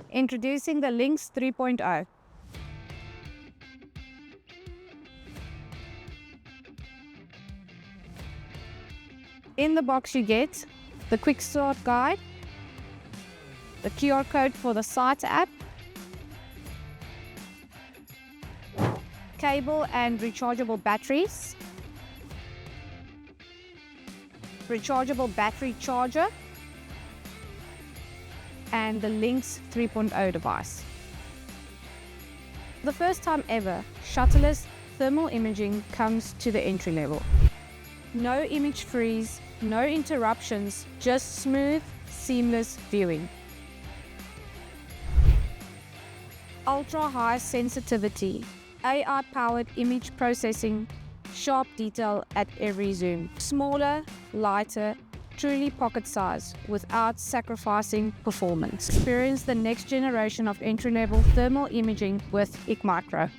Introducing the Lynx 3.0. In the box you get the quick start guide, the QR code for the site app, cable and rechargeable batteries, rechargeable battery charger, and the Lynx 3.0 device. The first time ever, Shutterless thermal imaging comes to the entry level. No image freeze, no interruptions, just smooth, seamless viewing. Ultra high sensitivity, AI-powered image processing, sharp detail at every zoom. Smaller, lighter, truly pocket size without sacrificing performance. Experience the next generation of entry-level thermal imaging with HIKMICRO.